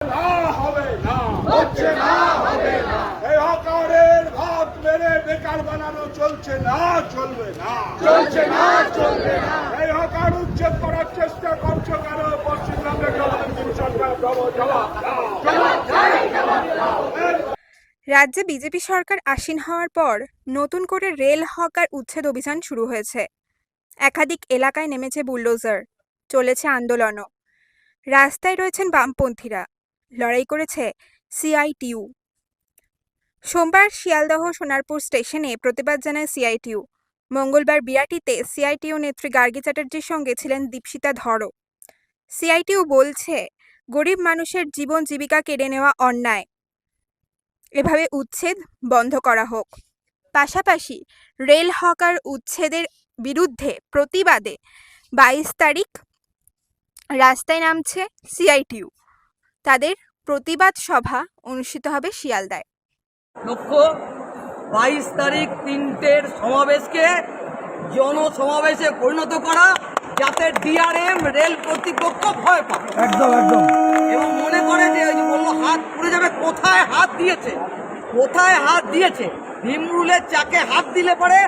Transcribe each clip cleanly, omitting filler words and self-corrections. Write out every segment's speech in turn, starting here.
না হবে না, হচ্ছে না, হবে না। এই হকারের ভাত মেরে বেকার বানানো চলছে না, চলবে না, চলছে না, চলবে না। এই হকার উচ্ছেদ করার চেষ্টা করছো কেন? পশ্চিমবঙ্গের গভর্নমেন্ট সরকার জবাব দাও। রাজ্যে বিজেপি সরকার আসীন হওয়ার পর নতুন করে রেল হকার উচ্ছেদ অভিযান শুরু হয়েছে। একাধিক এলাকায় নেমেছে বুলডোজার, চলেছে আন্দোলনও। রাস্তায় রয়েছেন বামপন্থীরা, লড়াই করেছে সিআইটিইউ। সোমবার শিয়ালদহ সোনারপুর স্টেশনে প্রতিবাদ জানায় সিআইটিইউ। মঙ্গলবার বিরাটিতে সিআইটিইউ নেত্রী গার্গী চ্যাটার্জির সঙ্গে ছিলেন দীপশিতা ধরও। সিআইটিইউ বলছে, গরিব মানুষের জীবন জীবিকা কেড়ে নেওয়া অন্যায়, এভাবে উচ্ছেদ বন্ধ করা হোক। পাশাপাশি রেল হকার উচ্ছেদের বিরুদ্ধে প্রতিবাদে 22 তারিখ রাস্তায় নামছে সিআইটিইউ। তাদের প্রতিবাদ সভা অনুষ্ঠিত হবে শিয়ালদায়। লক্ষ্য 22 তারিখ 3টের সমাবেশকে জনসমাবেশে পরিণত করা, যাতে ডিআরএম রেল কর্তৃপক্ষ ভয় পায় একদম একদম এবং মনে করে যে ওই যে বললো হাত পুড়ে যাবে। কোথায় হাত দিয়েছে, কোথায় হাত দিয়েছে? ভীমরুলের চাকে হাত দিলে পরে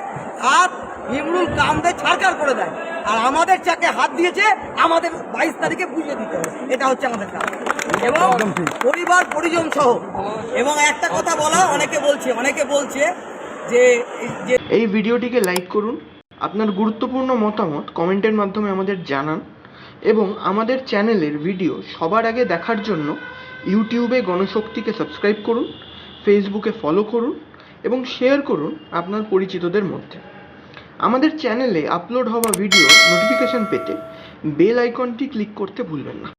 হাত ভীমরুল কামড়ে ছাড়কার করে দেয়, আর আমাদের চাকে হাত দিয়েছে আমাদের 22 তারিখে বুঝিয়ে দিতে হবে। এটা হচ্ছে আমাদের কাজ এবং পরিবার পরিজন সহ। এবং একটা কথা বলা, অনেকে বলছে যে এই ভিডিওটিকে লাইক করুন, আপনার গুরুত্বপূর্ণ মতামত কমেন্টের মাধ্যমে আমাদের জানান এবং আমাদের চ্যানেলের ভিডিও সবার আগে দেখার জন্য ইউটিউবে গণশক্তিকে সাবস্ক্রাইব করুন, ফেসবুকে ফলো করুন এবং শেয়ার করুন আপনার পরিচিতদের মধ্যে। আমাদের চ্যানেলে আপলোড হওয়া ভিডিও নোটিফিকেশন পেতে বেল আইকনটি ক্লিক করতে ভুলবেন না।